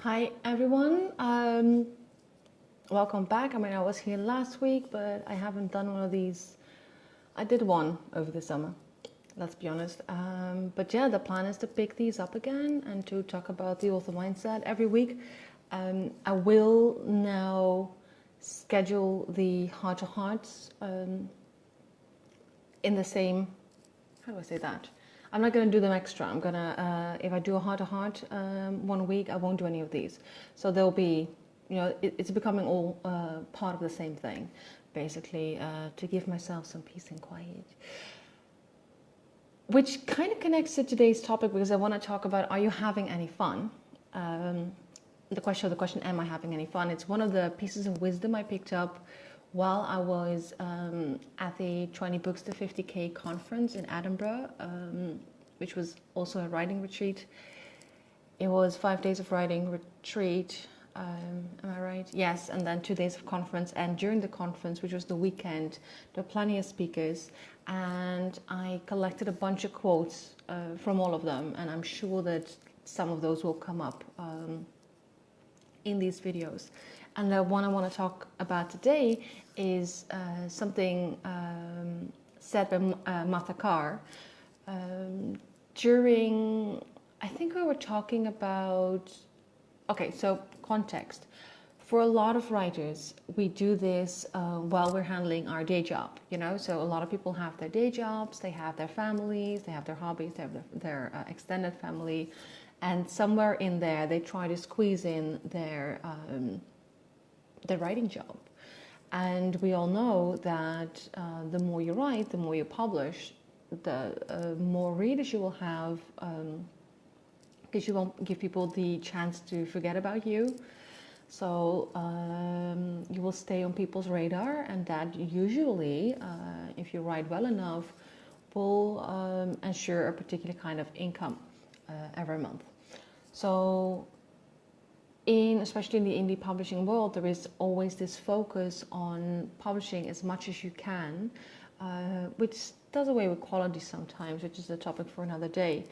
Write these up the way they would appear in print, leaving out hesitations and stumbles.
Hi everyone, welcome back. I was here last week, but I haven't done one of these. I did one over the summer, let's be honest. But yeah, the plan is to pick these up again and to talk about the author mindset every week. I will now schedule the heart to hearts in the same, how do I say that? I'm not going to do them extra. I'm going to, if I do a heart-to-heart one week, I won't do any of these. So there'll be, it's becoming all part of the same thing, basically, to give myself some peace and quiet. Which kind of connects to today's topic because I want to talk about, are you having any fun? The question, am I having any fun? It's one of the pieces of wisdom I picked up while I was at the 20 Books to 50K conference in Edinburgh, which was also a writing retreat. It was 5 days of writing retreat, am I right? Yes, and then 2 days of conference. And during the conference, which was the weekend, there were plenty of speakers, and I collected a bunch of quotes from all of them, and I'm sure that some of those will come up in these videos. And the one I want to talk about today is something said by Martha Carr during, I think we were talking about, okay, so context. For a lot of writers, we do this while we're handling our day job, so a lot of people have their day jobs, they have their families, they have their hobbies, they have their extended family, and somewhere in there they try to squeeze in their writing job. And we all know that the more you write, the more you publish, the more readers you will have, because you won't give people the chance to forget about you. So you will stay on people's radar, and that usually, if you write well enough, will ensure a particular kind of income every month. So especially in the indie publishing world, there is always this focus on publishing as much as you can, which does away with quality sometimes, which is a topic for another day.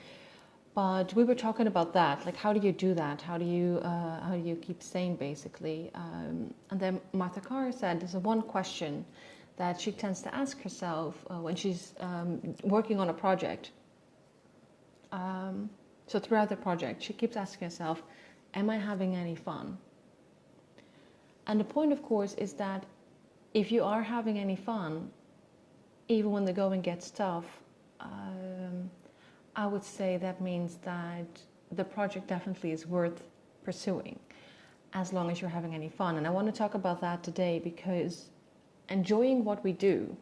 But we were talking about that, like how do you do that? How do you keep sane, basically? And then Martha Carr said there's one question that she tends to ask herself when she's working on a project. So throughout the project, she keeps asking herself, am I having any fun? And the point, of course, is that if you are having any fun, even when the going gets tough, I would say that means that the project definitely is worth pursuing, as long as you're having any fun. And I want to talk about that today because enjoying what we do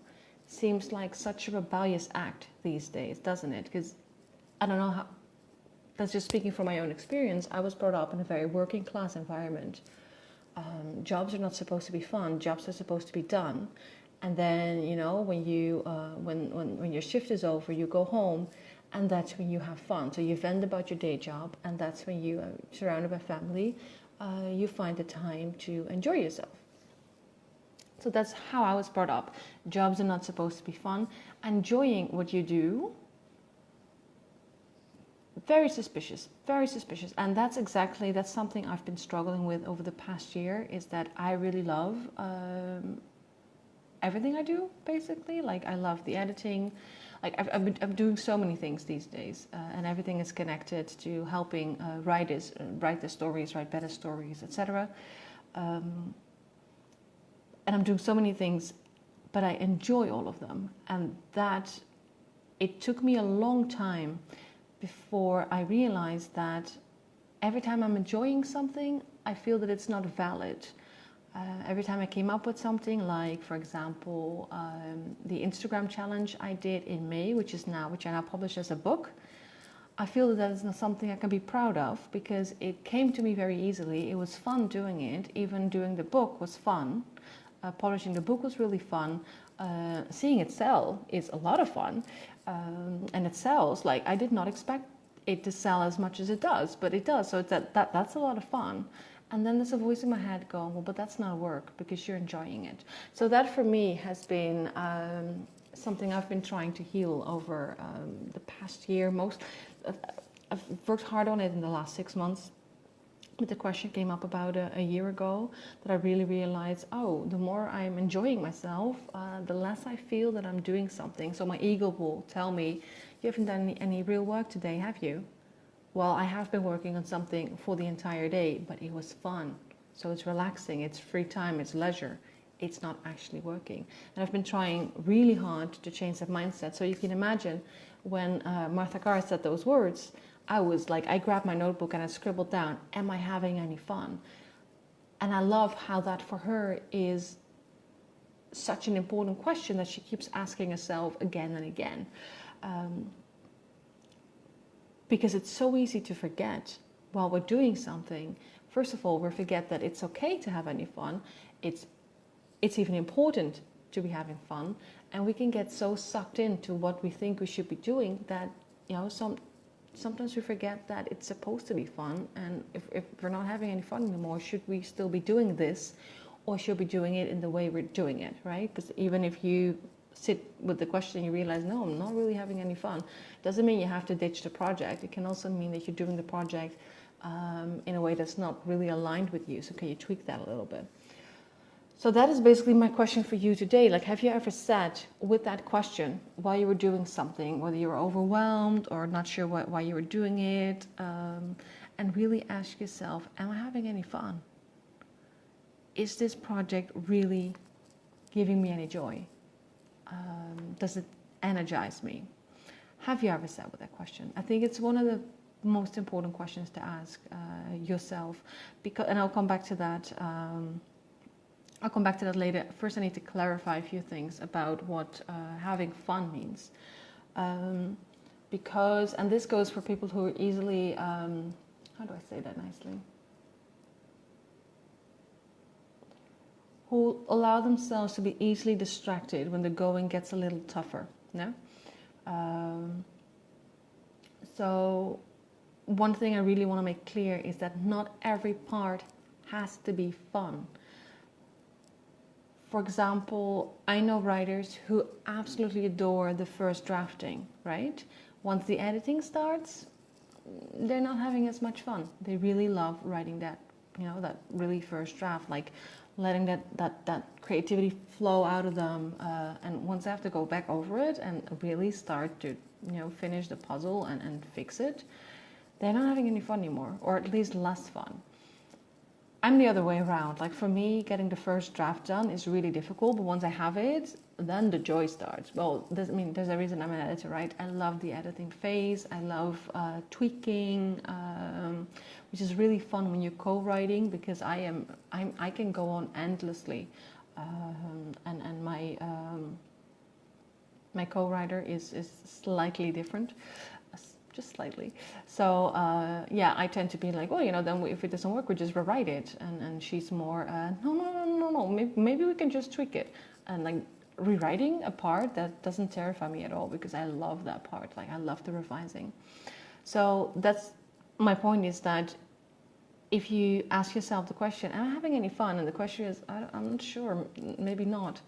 seems like such a rebellious act these days, doesn't it? Because I don't know how, that's just speaking from my own experience. I was brought up in a very working class environment. Jobs are not supposed to be fun. Jobs are supposed to be done. And then, when you when your shift is over, you go home, and that's when you have fun. So you vent about your day job, and that's when you are surrounded by family. You find the time to enjoy yourself. So that's how I was brought up. Jobs are not supposed to be fun. Enjoying what you do, very suspicious, very suspicious. And that's something I've been struggling with over the past year, is that I really love everything I do, basically. Like, I love the editing. Like, I'm doing so many things these days, and everything is connected to helping writers write the stories, write better stories, etc. And I'm doing so many things, but I enjoy all of them. And that, it took me a long time before I realized that every time I'm enjoying something, I feel that it's not valid. Every time I came up with something, like, for example, the Instagram challenge I did in May, which I now publish as a book, I feel that is not something I can be proud of because it came to me very easily. It was fun doing it. Even doing the book was fun. Publishing the book was really fun. Seeing it sell is a lot of fun. And it sells. Like, I did not expect it to sell as much as it does, but it does. So that's a lot of fun. And then there's a voice in my head going, well, but that's not work because you're enjoying it. So that for me has been something I've been trying to heal over the past year. I've worked hard on it in the last 6 months. But the question came up about a year ago that I really realized, oh, the more I'm enjoying myself, the less I feel that I'm doing something. So my ego will tell me, you haven't done any real work today, have you? Well, I have been working on something for the entire day, but it was fun. So it's relaxing, it's free time, it's leisure. It's not actually working. And I've been trying really hard to change that mindset. So you can imagine when Martha Carr said those words, I was like, I grabbed my notebook and I scribbled down, am I having any fun? And I love how that for her is such an important question that she keeps asking herself again and again. Because it's so easy to forget while we're doing something. First of all, we forget that it's okay to have any fun. It's even important to be having fun. And we can get so sucked into what we think we should be doing that, sometimes we forget that it's supposed to be fun. And if we're not having any fun anymore, should we still be doing this? Or should we be doing it in the way we're doing it, right? Because even if you sit with the question, you realize, no, I'm not really having any fun. Doesn't mean you have to ditch the project. It can also mean that you're doing the project in a way that's not really aligned with you. So can you tweak that a little bit? So that is basically my question for you today. Like, have you ever sat with that question while you were doing something, whether you were overwhelmed or not sure why you were doing it, and really ask yourself, am I having any fun? Is this project really giving me any joy? Does it energize me? Have you ever sat with that question? I think it's one of the most important questions to ask yourself. And I'll come back to that. I'll come back to that later. First, I need to clarify a few things about what having fun means. Because, and this goes for people who are easily, how do I say that nicely? Who allow themselves to be easily distracted when the going gets a little tougher. Yeah? So one thing I really want to make clear is that not every part has to be fun. For example, I know writers who absolutely adore the first drafting, right? Once the editing starts, they're not having as much fun. They really love writing that, that really first draft, like letting that creativity flow out of them. And once they have to go back over it and really start to, finish the puzzle and fix it, they're not having any fun anymore, or at least less fun. I'm the other way around. Like for me, getting the first draft done is really difficult, but once I have it, then the joy starts. Well, there's a reason I'm an editor, right? I love the editing phase. I love tweaking, which is really fun when you're co-writing, because I can go on endlessly, and my co-writer is slightly different. Just slightly. So I tend to be like, well, then if it doesn't work, we just rewrite it. And she's more, no. Maybe we can just tweak it. And like rewriting a part, that doesn't terrify me at all, because I love that part. Like I love the revising. So that's my point, is that if you ask yourself the question, am I having any fun? And the question is, I'm not sure, maybe not.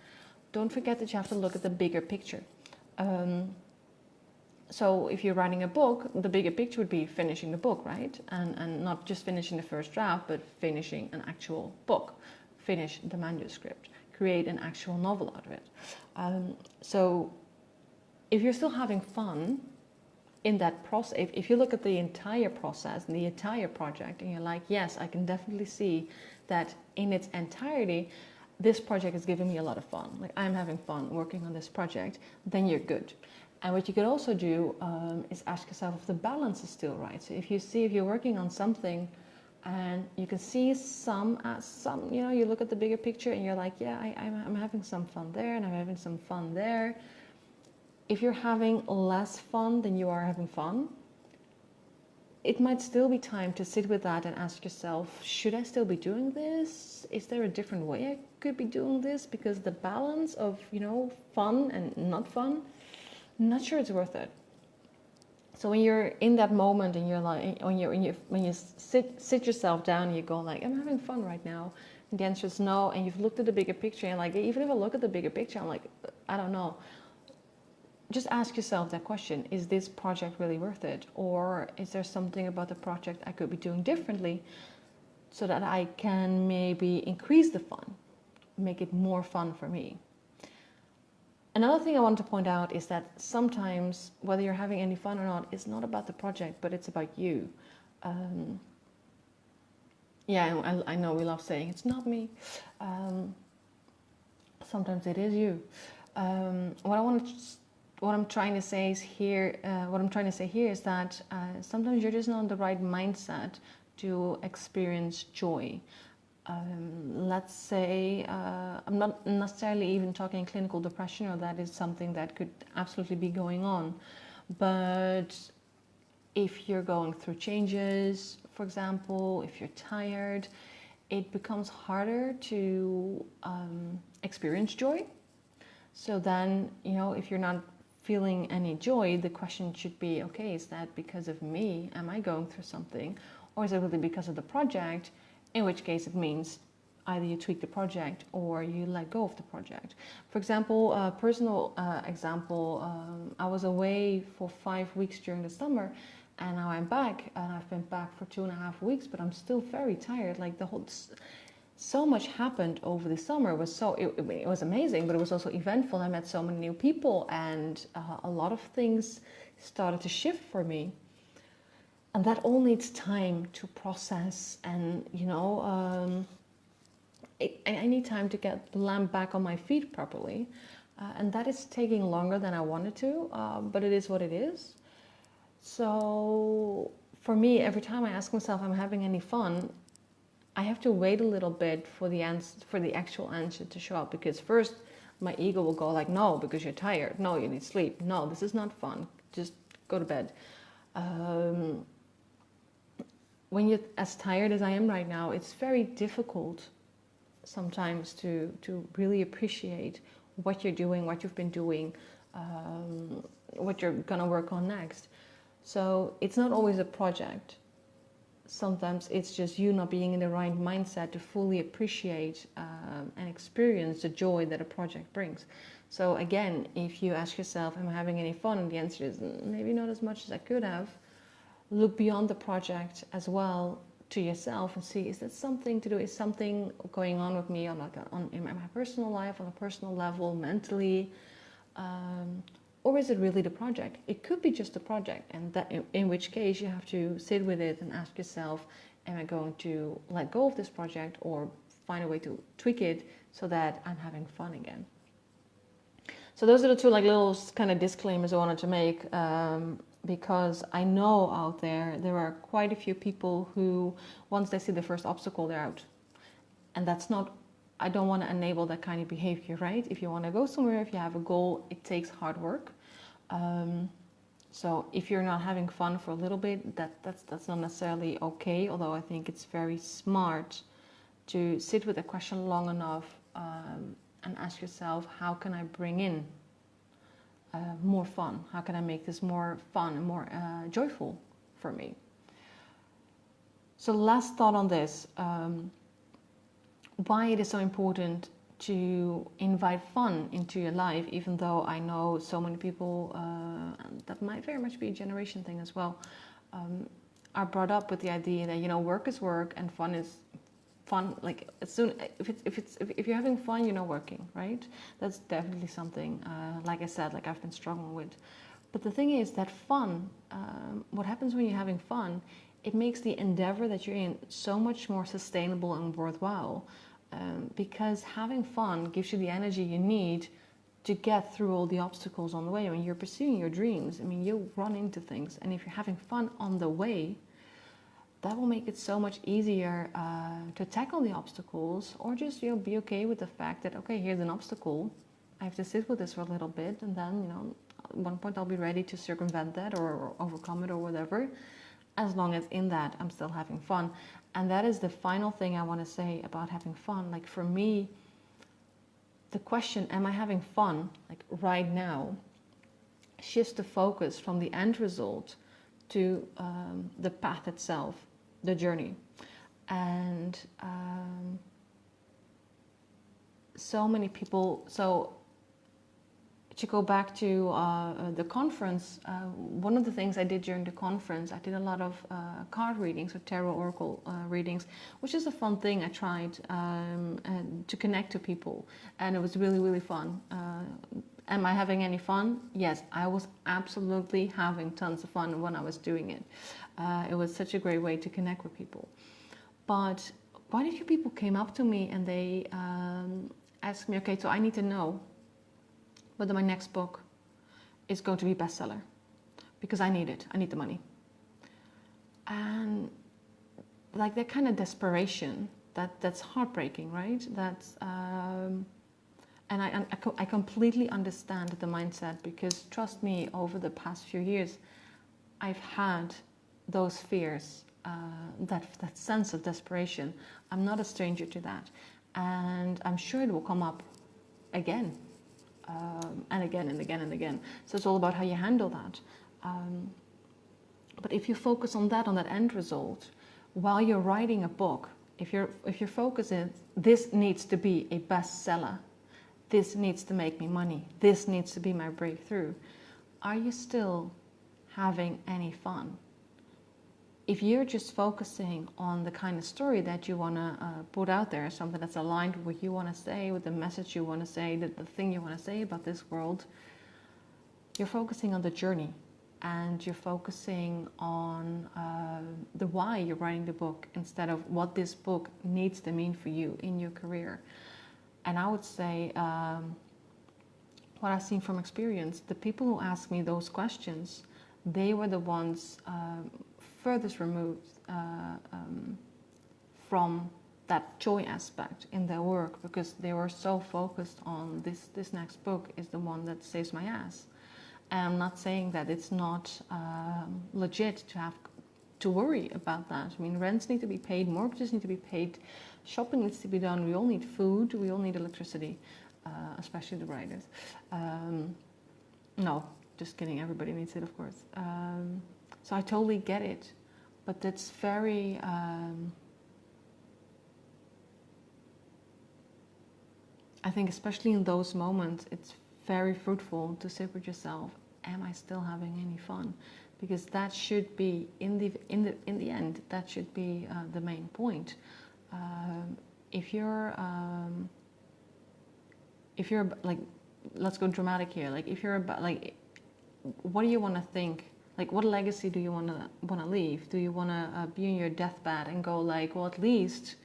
Don't forget that you have to look at the bigger picture. So if you're writing a book, the bigger picture would be finishing the book, right? And not just finishing the first draft, but finishing an actual book, finish the manuscript, create an actual novel out of it. So if you're still having fun in that process, if you look at the entire process and the entire project and you're like, yes, I can definitely see that in its entirety, this project is giving me a lot of fun. Like I'm having fun working on this project, then you're good. And what you could also do is ask yourself if the balance is still right. So if you're working on something and you can see some, you look at the bigger picture and you're like, yeah, I'm having some fun there and I'm having some fun there. If you're having less fun than you are having fun, it might still be time to sit with that and ask yourself, should I still be doing this? Is there a different way I could be doing this? Because the balance of, fun and not fun, I'm not sure it's worth it. So when you're in that moment and you're like, when you sit yourself down and you go like, I'm having fun right now, and the answer is no, and you've looked at the bigger picture and like, even if I look at the bigger picture, I'm like, I don't know. Just ask yourself that question: is this project really worth it, or is there something about the project I could be doing differently so that I can maybe increase the fun, make it more fun for me. Another thing I want to point out is that sometimes, whether you're having any fun or not, it's not about the project, but it's about you. Yeah, I know we love saying it's not me. Sometimes it is you. What I'm trying to say is here. What I'm trying to say here is that sometimes you're just not in the right mindset to experience joy. Let's say I'm not necessarily even talking clinical depression, or that is something that could absolutely be going on. But if you're going through changes, for example, if you're tired, it becomes harder to experience joy. So then, if you're not feeling any joy, the question should be, okay, is that because of me? Am I going through something? Or is it really because of the project? In which case it means either you tweak the project or you let go of the project. For example, a personal example, I was away for 5 weeks during the summer, and now I'm back, and I've been back for 2.5 weeks, but I'm still very tired. Like so much happened over the summer. It was amazing, but it was also eventful. I met so many new people, and a lot of things started to shift for me. And that all needs time to process, and I need time to get the lamp back on my feet properly, and that is taking longer than I wanted to, but it is what it is. So for me, every time I ask myself, am I having any fun, I have to wait a little bit for the actual answer to show up, because first my ego will go like, no, because you're tired, no, you need sleep, no, this is not fun, just go to bed. When you're as tired as I am right now, it's very difficult sometimes to really appreciate what you're doing, what you've been doing, what you're gonna work on next. So it's not always a project. Sometimes it's just you not being in the right mindset to fully appreciate and experience the joy that a project brings. So again, if you ask yourself, am I having any fun? And the answer is maybe not as much as I could have. Look beyond the project as well to yourself and see, is that something to do? Is something going on with me in my personal life, on a personal level, mentally? Or is it really the project? It could be just the project, and that in which case you have to sit with it and ask yourself, am I going to let go of this project or find a way to tweak it so that I'm having fun again? So those are the two little kind of disclaimers I wanted to make, because I know out there are quite a few people who, once they see the first obstacle, they're out. And that's not, I don't want to enable that kind of behavior, right? If you want to go somewhere, if you have a goal, it takes hard work. So if you're not having fun for a little bit, that's not necessarily okay, although I think it's very smart to sit with a question long enough and ask yourself, how can I bring in more fun? How can I make this more fun and more joyful for me? So last thought on this, why it is so important to invite fun into your life, even though I know so many people, that might very much be a generation thing as well, are brought up with the idea that, work is work and fun is fun. Like as soon if you're having fun, you're not working, right? That's definitely something, like I said, I've been struggling with. But the thing is that fun, what happens when you're having fun, it makes the endeavor that you're in so much more sustainable and worthwhile, because having fun gives you the energy you need to get through all the obstacles on the way. When you're pursuing your dreams, you'll run into things, and if you're having fun on the way, that will make it so much easier to tackle the obstacles, or just be okay with the fact that, okay, here's an obstacle, I have to sit with this for a little bit, and then at one point I'll be ready to circumvent that or overcome it or whatever, as long as in that I'm still having fun. And that is the final thing I want to say about having fun. For me, the question, am I having fun right now, shifts the focus from the end result to the path itself, the journey. And so many people, to go back to the conference, one of the things I did during the conference, I did a lot of card readings or tarot oracle readings, which is a fun thing I tried and to connect to people, and it was really, really fun. Am I having any fun? Yes, I was absolutely having tons of fun when I was doing it. It was such a great way to connect with people. But quite a few people came up to me and they asked me, okay, so I need to know whether my next book is going to be a bestseller, because I need it. I need the money. And like that kind of desperation, that's heartbreaking, right? That's and I completely understand the mindset, because trust me, over the past few years, I've had those fears, that sense of desperation. I'm not a stranger to that, and I'm sure it will come up again. And again and again and again. So it's all about how you handle that. But if you focus on that end result, while you're writing a book, if your focus is, this needs to be a bestseller, this needs to make me money, this needs to be my breakthrough, are you still having any fun? If you're just focusing on the kind of story that you want to put out there, something that's aligned with what you want to say, with the message you want to say, the thing you want to say about this world, you're focusing on the journey, and you're focusing on the why you're writing the book, instead of what this book needs to mean for you in your career. And I would say, what I've seen from experience, the people who ask me those questions, they were the ones furthest removed from that joy aspect in their work, because they were so focused on this next book is the one that saves my ass. And I'm not saying that it's not legit to have to worry about that. I mean, rents need to be paid, mortgages need to be paid, shopping needs to be done, we all need food, we all need electricity, especially the writers. No, just kidding, everybody needs it, of course. So I totally get it, but that's very, I think especially in those moments, it's very fruitful to sit with yourself. Am I still having any fun? Because that should be, in the end, that should be the main point. If you're like, let's go dramatic here. Like if you're about, like, what do you want to think? Like, what legacy do you want to leave? Do you want to be in your deathbed and go like, well, at least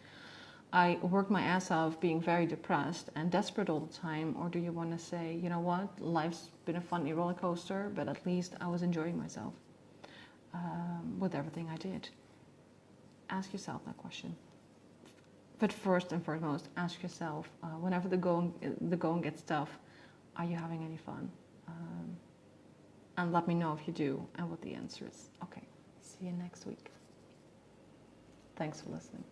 I worked my ass off being very depressed and desperate all the time? Or do you want to say, you know what, life's been a funny roller coaster, but at least I was enjoying myself with everything I did? Ask yourself that question. But first and foremost, ask yourself, whenever the going gets tough, are you having any fun? And let me know if you do and what the answer is. Okay, see you next week. Thanks for listening.